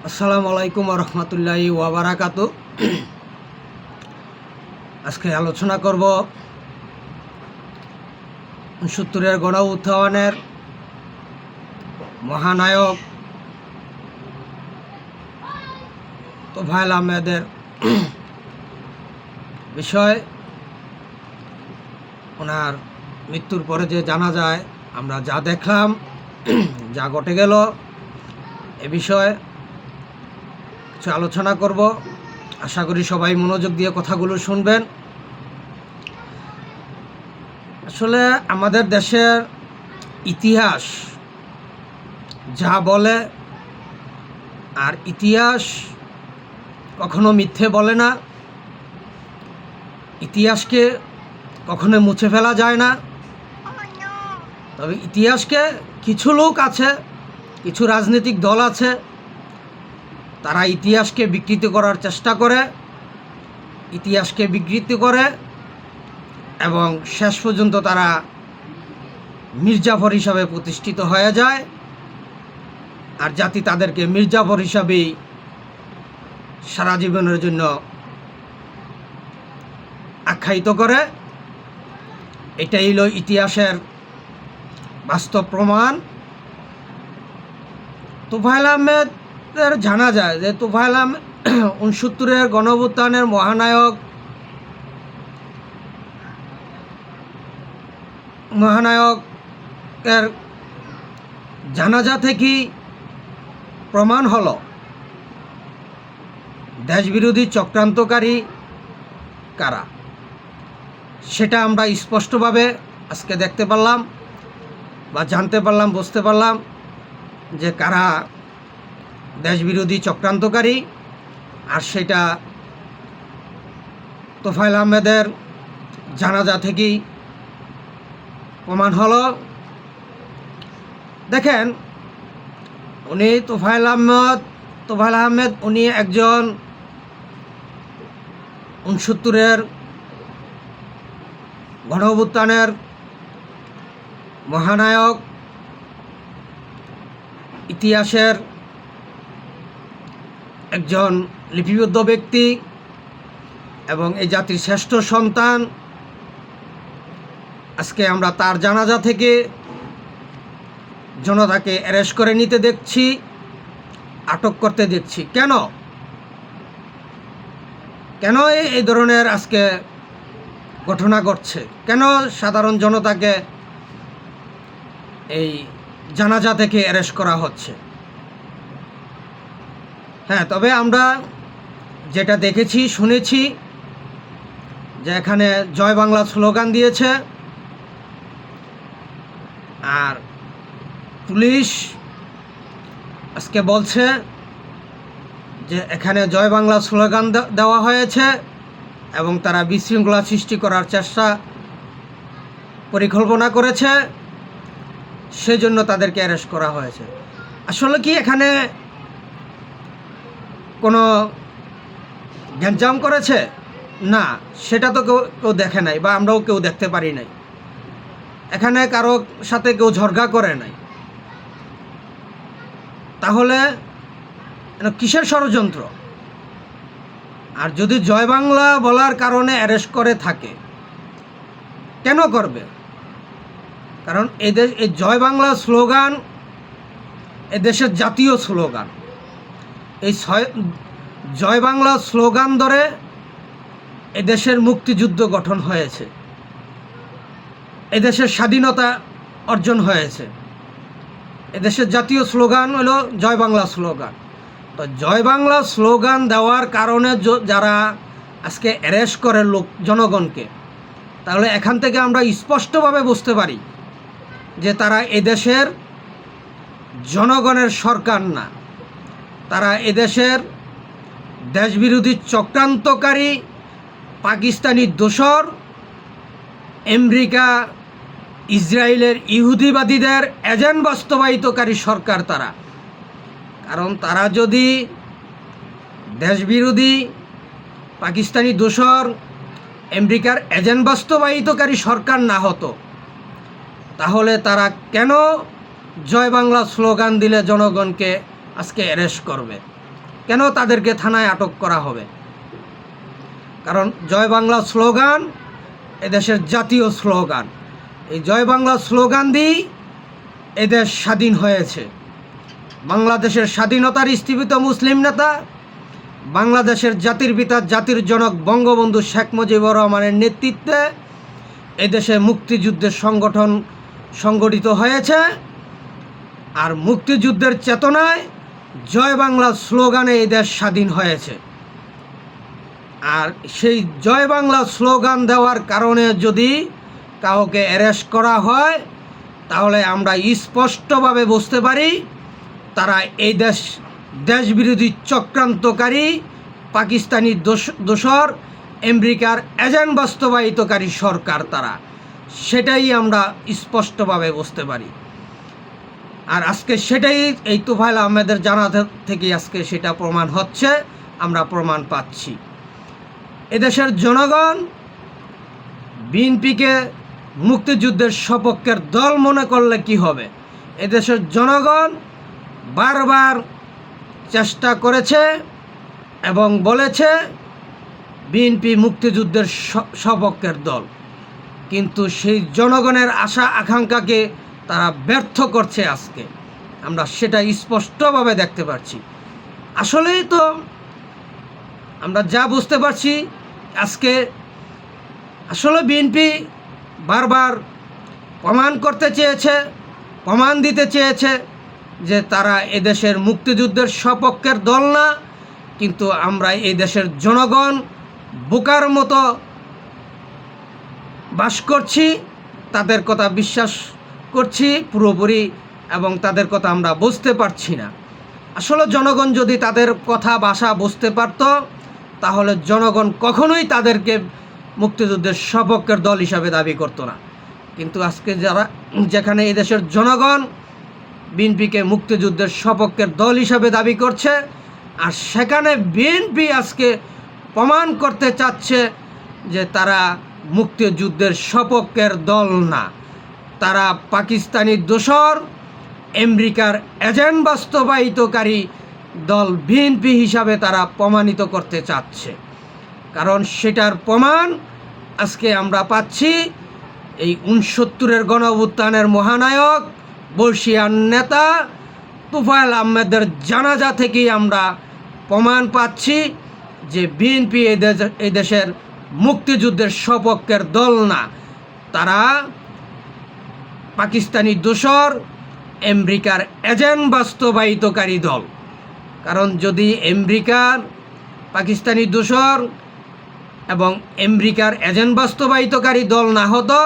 আসসালামু আলাইকুম রহমতুল্লাহি ওয়াবারাকাতু। আজকে আলোচনা করব 69-এর গণ উত্থানের মহানায়ক তোফায়েল আহমেদের বিষয়। ওনার মৃত্যুর পরে যে জানা যায়, আমরা যা দেখলাম, যা ঘটে গেল, এ বিষয়ে কিছু আলোচনা করব। আশা করি সবাই মনোযোগ দিয়ে কথাগুলো শুনবেন। আসলে আমাদের দেশের ইতিহাস যা বলে, আর ইতিহাস কখনো মিথ্যে বলে না। ইতিহাসকে কখনো মুছে ফেলা যায় না। তবে ইতিহাসকে কিছু লোক আছে, কিছু রাজনৈতিক দল আছে, তারা ইতিহাসকে বিকৃত করার চেষ্টা করে, ইতিহাসকে বিকৃত করে এবং শেষ পর্যন্ত তারা মির্জাফর হিসাবে প্রতিষ্ঠিত হয়ে যায়। আর জাতি তাদেরকে মির্জাফর হিসাবেই সারা জীবনের জন্য আখ্যায়িত করে। এটাই হলো ইতিহাসের বাস্তব প্রমাণ। তোফায়েল আহমেদের জানা যায় যে তোফায়েল আহমেদ 69-এর গণঅভ্যুত্থানের মহানায়কের জানাজা থেকেই প্রমাণ হলো দেশবিরোধী চক্রান্তকারী কারা। সেটা আমরা স্পষ্টভাবে আজকে দেখতে পারলাম বা জানতে পারলাম, বুঝতে পারলাম যে কারা দেশবিরোধী চক্রান্তকারী। আর সেটা তোফায়েল আহমেদের জানাজা থেকেই প্রমাণ হলো। দেখেন, উনি তোফায়েল আহমেদ উনি একজন 69-এর গণঅভ্যুত্থানের মহানায়ক, ইতিহাসের একজন লিপিবদ্ধ ব্যক্তি এবং এই জাতির শ্রেষ্ঠ সন্তান। আজকে আমরা তার জানাজা থেকে জনতাকে অ্যারেস্ট করে নিতে দেখছি, আটক করতে দেখছি। কেন এই ধরনের আজকে ঘটনা ঘটছে? কেন সাধারণ জনতাকে এই জানাজা থেকে অ্যারেস্ট করা হচ্ছে? হ্যাঁ, তবে আমরা যেটা দেখেছি, শুনেছি যে এখানে জয় বাংলা স্লোগান দিয়েছে। আর পুলিশ আজকে বলছে যে এখানে জয় বাংলা স্লোগান দেওয়া হয়েছে এবং তারা বিশৃঙ্খলা সৃষ্টি করার পরিকল্পনা করেছে, সেজন্য তাদেরকে অ্যারেস্ট করা হয়েছে। আসলে কি এখানে কোনো গ্যাঞ্জাম করেছে? না, সেটা তো কেউ দেখে নাই বা আমরাও কেউ দেখতে পারি নাই। এখানে কারো সাথে কেউ ঝগড়া করে নাই। তাহলে কিসের ষড়যন্ত্র? আর যদি জয় বাংলা বলার কারণে অ্যারেস্ট করে থাকে, কেন করবে? কারণ এই জয় বাংলা স্লোগান এদেশের জাতীয় স্লোগান। এই জয় বাংলা স্লোগান ধরে এদেশের মুক্তিযুদ্ধ গঠন হয়েছে, এদেশের স্বাধীনতা অর্জন হয়েছে। এদেশের জাতীয় স্লোগান হলো জয় বাংলা স্লোগান। তো জয় বাংলা স্লোগান দেওয়ার কারণে যারা আজকে অ্যারেস্ট করে জনগণকে, তাহলে এখান থেকে আমরা স্পষ্টভাবে বুঝতে পারি যে তারা এদেশের জনগণের সরকার না, তারা এদেশের দেশবিরোধী চক্রান্তকারী পাকিস্তানি দোসর, আমেরিকা ইসরায়েলের ইহুদিবাদীদের এজেন্ট বাস্তবায়িতকারী সরকার তারা। কারণ তারা যদি দেশবিরোধী পাকিস্তানি দোসর, আমেরিকার এজেন্ট বাস্তবায়িতকারী সরকার না হতো, তাহলে তারা কেন জয় বাংলা স্লোগান দিলে জনগণকে আজকে অ্যারেস্ট করবে? কেন তাদেরকে থানায় আটক করা হবে? কারণ জয় বাংলা স্লোগান এদেশের জাতীয় স্লোগান। এই জয় বাংলা স্লোগান দিয়েই এদেশ স্বাধীন হয়েছে। বাংলাদেশের স্বাধীনতার স্থীপিত মুসলিম নেতা, বাংলাদেশের জাতির পিতা জাতির জনক বঙ্গবন্ধু শেখ মুজিবুর রহমানের নেতৃত্বে এদেশে মুক্তিযুদ্ধের সংগঠন সংগঠিত হয়েছে। আর মুক্তিযুদ্ধের চেতনায় জয় বাংলা স্লোগানে এই দেশ স্বাধীন হয়েছে। আর সেই জয় বাংলা স্লোগান দেওয়ার কারণে যদি কাউকে অ্যারেস্ট করা হয়, তাহলে আমরা স্পষ্টভাবে বুঝতে পারি তারা এই দেশবিরোধী চক্রান্তকারী, পাকিস্তানি দোসর, আমেরিকার এজেন্ট বাস্তবায়িতকারী সরকার তারা, সেটাই আমরা স্পষ্টভাবে বুঝতে পারি। আর আজকে সেটাই এই তোফায়েল আহমেদের জানা থেকে আজকে সেটা প্রমাণ হচ্ছে, আমরা প্রমাণ পাচ্ছি। এদেশের জনগণ বিএনপিকে মুক্তিযুদ্ধের সপক্ষের দল মনে করলে কি হবে? এদেশের জনগণ বারবার চেষ্টা করেছে এবং বলেছে বিএনপি মুক্তিযুদ্ধের সপক্ষের দল, কিন্তু সেই জনগণের আশা আকাঙ্ক্ষাকে তারা ব্যর্থ করছে। আজকে আমরা সেটা স্পষ্টভাবে দেখতে পাচ্ছি। আসলেই তো আমরা যা বুঝতে পারছি, আজকে আসলে বিএনপি বারবার প্রমাণ করতে চেয়েছে, প্রমাণ দিতে চেয়েছে যে তারা এদেশের মুক্তিযুদ্ধের সপক্ষের দল না। কিন্তু আমরা এই দেশের জনগণ বোকার মতো বাস করছি, তাদের কথা বিশ্বাস করছি পুরোপুরি, এবং তাদের কথা আমরা বুঝতে পারছি না। আসলে জনগণ যদি তাদের কথা ভাষা বুঝতে পারত, তাহলে জনগণ কখনোই তাদেরকে মুক্তিযুদ্ধের সপক্ষের দল হিসাবে দাবি করতো না। কিন্তু আজকে যেখানে এই দেশের জনগণ বিএনপিকে মুক্তিযুদ্ধের সপক্ষের দল হিসাবে দাবি করছে, আর সেখানে বিএনপি আজকে প্রমাণ করতে চাচ্ছে যে তারা মুক্তিযুদ্ধের সপক্ষের দল না, তারা পাকিস্তানি দোসর, আমেরিকার এজেন্ট বাস্তবায়িতকারী দল বিএনপি হিসাবে তারা প্রমাণিত করতে চাচ্ছে। কারণ সেটার প্রমাণ আজকে আমরা পাচ্ছি এই 69-এর গণঅভ্যুত্থানের মহানায়ক বর্ষিয়ান নেতা তোফায়েল আহমেদের জানাজা থেকেই আমরা প্রমাণ পাচ্ছি যে বিএনপি এই দেশের মুক্তিযুদ্ধের সপক্ষের দল না, তারা পাকিস্তানি দোসর, আমেরিকার এজেন্ট বাস্তবায়িতকারী দল। কারণ যদি আমেরিকার পাকিস্তানি দোসর এবং আমেরিকার এজেন্ট বাস্তবায়িতকারী দল না হতো,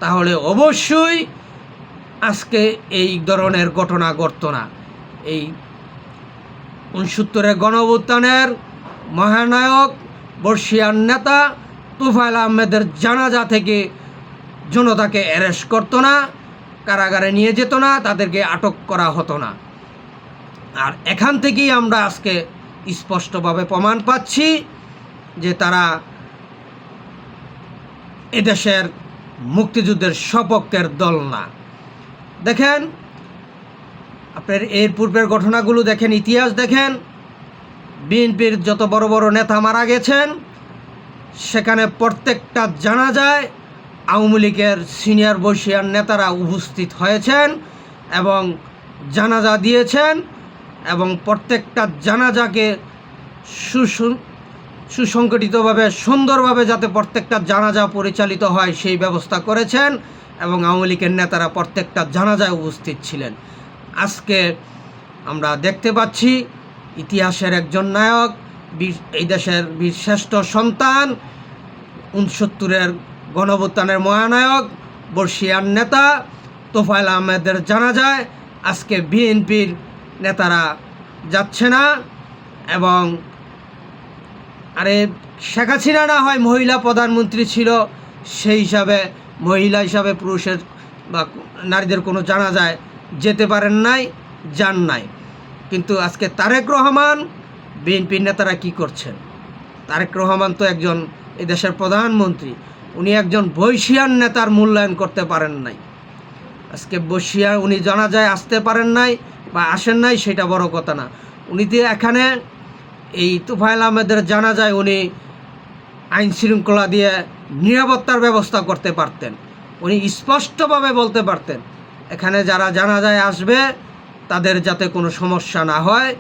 তাহলে অবশ্যই আজকে এই ধরনের ঘটনা ঘটতো না। এই 69-এর গণঅভ্যুত্থানের মহানায়ক বর্ষিয়ান নেতা তোফায়েল আহমেদের জানাজা থেকে জনতাকে অ্যারেস্ট করতো না, কারাগারে নিয়ে যেত না, তাদেরকে আটক করা হতো না। আর এখান থেকেই আমরা আজকে স্পষ্টভাবে প্রমাণ পাচ্ছি যে তারা এদেশের মুক্তিযুদ্ধের সপক্ষের দল না। দেখেন, আপনার এর পূর্বের ঘটনাগুলো দেখেন, ইতিহাস দেখেন, বিএনপির যত বড় বড় নেতা মারা গেছেন, সেখানে প্রত্যেকটা জানাজায় আওয়ামী লীগের সিনিয়র বর্ষিয়ান নেতারা উপস্থিত হয়েছেন এবং জানাজা দিয়েছেন, এবং প্রত্যেকটা জানাজাকে সুসংগঠিতভাবে সুন্দরভাবে যাতে প্রত্যেকটা জানাজা পরিচালিত হয় সেই ব্যবস্থা করেছেন, এবং আওয়ামী লীগের নেতারা প্রত্যেকটা জানাজায় উপস্থিত ছিলেন। আজকে আমরা দেখতে পাচ্ছি ইতিহাসের একজন নায়ক, এই দেশের বীরশ্রেষ্ঠ সন্তান, 69-এর গণঅভ্যুত্থানের মহানায়ক বর্ষিয়ান নেতা তোফায়েল আহমেদের জানাজায় আজকে বিএনপির নেতারা যাচ্ছে না। এবং আরে শেখ হাসিনা না হয় মহিলা প্রধানমন্ত্রী ছিল, সেই হিসাবে মহিলা হিসাবে পুরুষের বা নারীদের কোনো জানাজায় যেতে পারেন নাই, যান নাই। কিন্তু আজকে তারেক রহমান, বিএনপির নেতারা কি করছেন? তারেক রহমান তো একজন এই দেশের প্রধানমন্ত্রী, উনি একজন বর্ষিয়ান নেতার মূল্যায়ন করতে পারেন নাই। আজকে উনি জানাজায় আসতে পারেন নাই বা আসেন নাই, সেটা বড় কথা না। উনি তো এখানে এই তোফায়েল আহমেদের জানা যায় উনি আইন শৃঙ্খলা দিয়ে নিরাপত্তার ব্যবস্থা করতে পারতেন। উনি স্পষ্টভাবে বলতে পারতেন এখানে যারা জানাজায় আসবে তাদের যাতে কোনো সমস্যা না হয়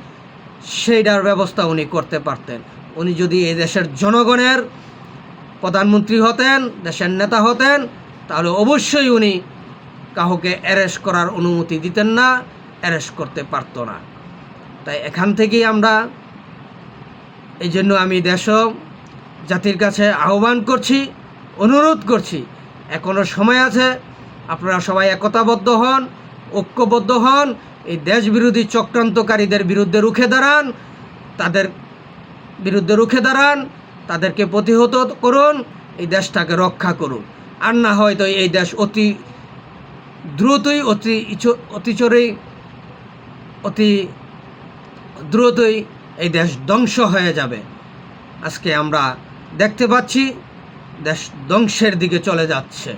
সেইটার ব্যবস্থা উনি করতে পারতেন। উনি যদি এই দেশের জনগণের প্রধানমন্ত্রী হতেন, দেশের নেতা হতেন, তাহলে অবশ্যই উনি কাউকে অ্যারেস্ট করার অনুমতি দিতেন না, অ্যারেস্ট করতে পারতো না। তাই এখান থেকেই আমরা এই জন্য আমি দেশ জাতির কাছে আহ্বান করছি, অনুরোধ করছি, এখনও সময় আছে, আপনারা সবাই একতাবদ্ধ হন, ঐক্যবদ্ধ হন, এই দেশবিরোধী চক্রান্তকারীদের বিরুদ্ধে রুখে দাঁড়ান, তাদের বিরুদ্ধে রুখে দাঁড়ান, তাদেরকে প্রতিহত করুন, এই দেশটাকে রক্ষা করুন। আর না হয়তো এই দেশ অতি দ্রুতই অতি দ্রুতই এই দেশ ধ্বংস হয়ে যাবে। আজকে আমরা দেখতে পাচ্ছি দেশ ধ্বংসের দিকে চলে যাচ্ছে।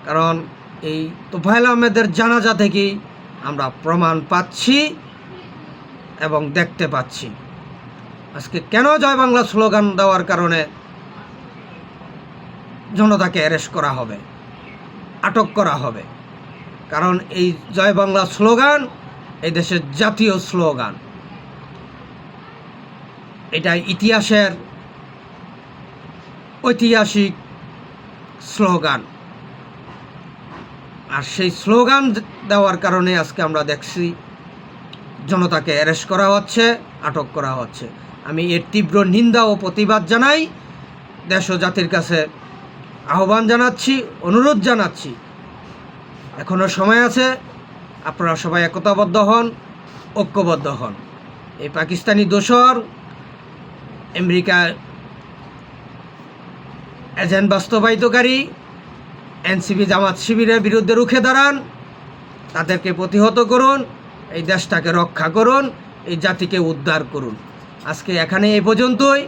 কারণ এই তোফায়েল আহমেদের জানাজা থেকেই আমরা প্রমাণ পাচ্ছি এবং দেখতে পাচ্ছি। আজকে কেন জয় বাংলা স্লোগান দেওয়ার কারণে জনতাকে অ্যারেস্ট করা হবে, আটক করা হবে? কারণ এই জয় বাংলা স্লোগান এই দেশের জাতীয় স্লোগান, এটা ইতিহাসের ঐতিহাসিক স্লোগান। আর সেই স্লোগান দেওয়ার কারণে আজকে আমরা দেখছি জনতাকে অ্যারেস্ট করা হচ্ছে, আটক করা হচ্ছে। আমি এর তীব্র নিন্দা ও প্রতিবাদ জানাই, দেশ ও জাতির কাছে আহ্বান জানাচ্ছি, অনুরোধ জানাচ্ছি, এখনও সময় আছে, আপনারা সবাই একতাবদ্ধ হন, ঐক্যবদ্ধ হন। এই পাকিস্তানি দোসর আমেরিকা এজেন্ট বাস্তবায়িতকারী এনসিপি জামাত শিবিরের বিরুদ্ধে রুখে দাঁড়ান, তাদেরকে প্রতিহত করুন, এই দেশটাকে রক্ষা করুন, এই জাতিকে উদ্ধার করুন। আজকে এখানে এই পর্যন্তই।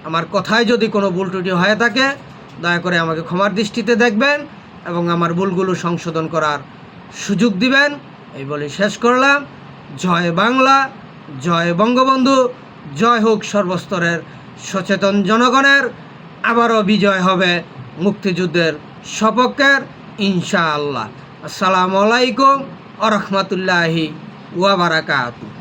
আমার কথায় যদি কোনো ভুল ত্রুটি হয়ে থাকে দয়া করে আমাকে ক্ষমার দৃষ্টিতে দেখবেন এবং আমার ভুলগুলো সংশোধন করার সুযোগ দিবেন। এই বলে শেষ করলাম। জয় বাংলা, জয় বঙ্গবন্ধু, জয় হোক সর্বস্তরের সচেতন জনগণের। আবারও বিজয় হবে মুক্তিযুদ্ধের সপক্ষের, ইনশাআল্লাহ। আসসালামু আলাইকুম ওয়া রাহমাতুল্লাহি ওয়া বারাকাতুহু।